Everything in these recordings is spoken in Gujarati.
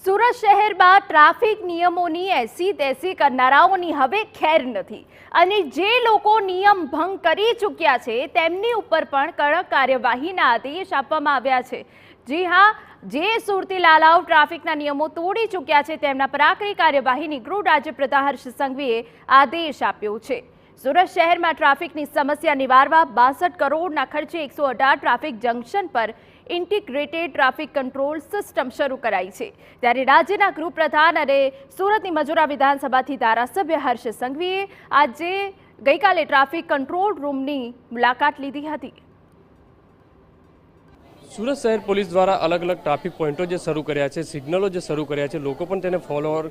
સુરત શહેરમાં ટ્રાફિક નિયમોની એસી તેસી કરનારાઓની હવે ખેર નથી અને જે લોકો નિયમ ભંગ કરી ચૂક્યા છે તેમની ઉપર પણ કડક કાર્યવાહીના આદેશ આપવામાં આવ્યા છે। જી હા, જે સુરતી લાલાઓ ટ્રાફિકના નિયમો તોડી ચૂક્યા છે તેમના પર આકરી કાર્યવાહીની ગૃહ રાજ્યપ્રધાન હર્ષ સંઘવીએ આદેશ આપ્યો છે। સુરત શહેરમાં ટ્રાફિકની સમસ્યા નિવારવા 62 કરોડના ખર્ચે 118 ટ્રાફિક જંકશન પર ઇન્ટિગ્રેટેડ ટ્રાફિક કંટ્રોલ સિસ્ટમ શરૂ કરાઈ છે। ત્યારે રાજ્યના ગૃહપ્રધાન અને સુરતની મજૂરા વિધાનસભાથી ધારાસભ્ય હર્ષ સંઘવીએ ગઈકાલે ટ્રાફિક કંટ્રોલ રૂમની મુલાકાત લીધી હતી। સુરત શહેર પોલીસ દ્વારા અલગ અલગ ટ્રાફિક પોઈન્ટો જે શરૂ કર્યા છે, સિગ્નલો જે શરૂ કર્યા છે, લોકો પણ તેને ફોલોઅર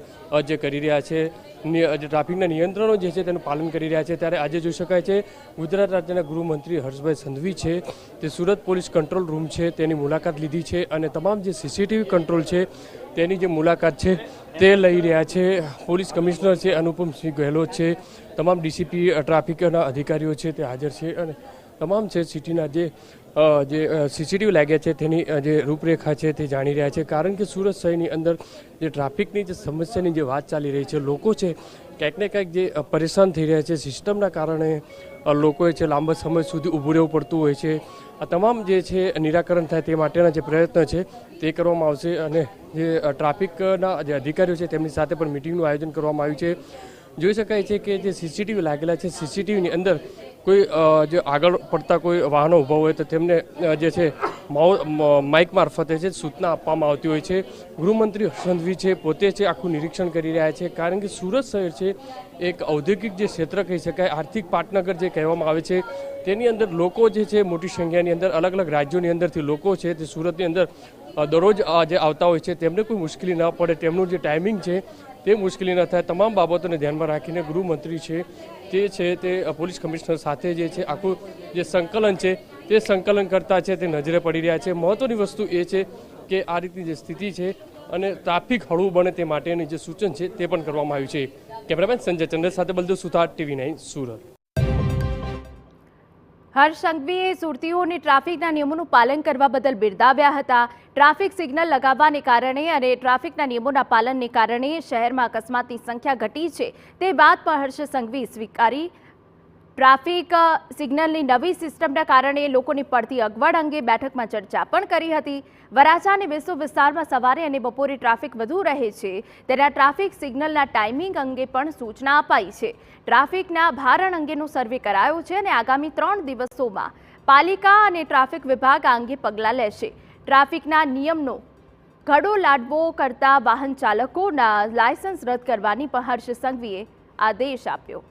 જે કરી રહ્યા છે, ટ્રાફિકના નિયંત્રણો જે છે તેનું પાલન કરી રહ્યા છે। ત્યારે આજે જોઈ શકાય છે ગુજરાત રાજ્યના ગૃહમંત્રી હર્ષભાઈ સંઘવી છે તે સુરત પોલીસ કંટ્રોલ રૂમ છે તેની મુલાકાત લીધી છે અને તમામ જે સીસીટીવી કંટ્રોલ છે તેની જે મુલાકાત છે તે લઈ રહ્યા છે। પોલીસ કમિશનર છે અનુપમસિંહ ગેહલોત છે, તમામ ડીસીપી ટ્રાફિકના અધિકારીઓ છે તે હાજર છે અને તમામ છે સિટીના જે સીસીટીવી લાગ્યા છે તેની જે રૂપરેખા છે તે જાણી રહ્યા છે। કારણ કે સુરત શહેરની અંદર જે ટ્રાફિકની જે સમસ્યાની જે વાત ચાલી રહી છે, લોકો છે ક્યાંક ને ક્યાંક જે પરેશાન થઈ રહ્યા છે, સિસ્ટમના કારણે લોકોએ છે લાંબા સમય સુધી ઊભું રહેવું પડતું હોય છે। આ તમામ જે છે નિરાકરણ થાય તે માટેના જે પ્રયત્ન છે તે કરવામાં આવશે અને જે ટ્રાફિકના જે અધિકારીઓ છે તેમની સાથે પણ મિટિંગનું આયોજન કરવામાં આવ્યું છે। જોઈ શકાય છે કે જે સીસીટીવી લાગેલા છે, સીસીટીવીની અંદર કોઈ જે આગળ પડતા કોઈ વાહનો ઊભા હોય તો તેમને જે છે માઇક મારફતે છે સૂચના આપવામાં આવતી હોય છે। ગૃહમંત્રી સંઘવી છે પોતે છે આખું નિરીક્ષણ કરી રહ્યા છે કારણ કે સુરત શહેર છે એક ઔદ્યોગિક જે ક્ષેત્ર કહી શકાય, આર્થિક પાટનગર જે કહેવામાં આવે છે, તેની અંદર લોકો જે છે મોટી સંખ્યાની અંદર અલગ અલગ રાજ્યોની અંદરથી લોકો છે તે સુરતની અંદર દરરોજ જે આવતા હોય છે તેમને કોઈ મુશ્કેલી ન પડે, તેમનું જે ટાઈમિંગ છે તે મુશ્કેલી ન થાય, તમામ બાબતોને ધ્યાનમાં રાખીને ગૃહમંત્રી છે તે પોલીસ કમિશનર સાથે જે છે આખું જે સંકલન છે તે સંકલન કરતા છે તે નજરે પડી રહ્યા છે। મહત્વની વસ્તુ એ છે કે આ રીતની જે સ્થિતિ છે અને ટ્રાફિક હળવું બને તે માટેની જે સૂચન છે તે પણ કરવામાં આવ્યું છે। કેમેરામેન સંજય ચંદ્ર સાથે બલદેવ સુથાર, TV9 સુરત। હર્ષ સંઘવીએ સુરતીઓને ટ્રાફિકના નિયમોનું પાલન કરવા બદલ બિરદાવ્યા હતા। ટ્રાફિક સિગ્નલ લગાવવાને કારણે અને ટ્રાફિકના નિયમોના પાલનને કારણે શહેરમાં અકસ્માતની સંખ્યા ઘટી છે તે વાત પણ હર્ષ સંઘવી સ્વીકારી। ટ્રાફિક સિગ્નલની નવી સિસ્ટમના કારણે લોકોની પડતી અગવડ અંગે બેઠકમાં ચર્ચા પણ કરી હતી। વરાછા અને વેસુ વિસ્તારમાં સવારે અને બપોરે ટ્રાફિક વધુ રહે છે તેના ટ્રાફિક સિગ્નલના ટાઈમિંગ અંગે પણ સૂચના અપાઈ છે। ટ્રાફિકના ભારણ અંગેનો સર્વે કરાયો છે અને આગામી 3 દિવસોમાં પાલિકા અને ટ્રાફિક વિભાગ આ અંગે પગલાં લેશે। ટ્રાફિકના નિયમનો ઘડો લાદવો કરતા વાહન ચાલકોના લાયસન્સ રદ કરવાની પણ હર્ષ સંઘવીએ આદેશ આપ્યો।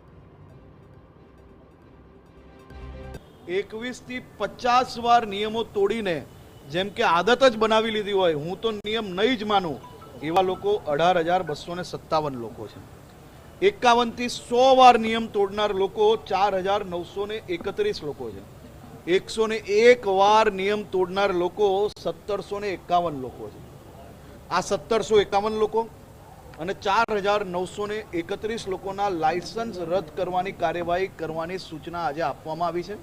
21 થી 50 વાર નિયમો તોડીને જેમ કે આદત જ બનાવી લીધી હોય, હું તો નિયમ નહીં જ માનું, એવા લોકો 18,257 લોકો છે। 51 થી 100 વાર નિયમ તોડનાર લોકો 4,931 લોકો છે। 101 વાર નિયમ તોડનાર લોકો 1,751 લોકો છે। આ 1,751 લોકો અને 4,931 લોકોના લાયસન્સ રદ કરવાની કાર્યવાહી કરવાની સૂચના આજે આપવામાં આવી છે।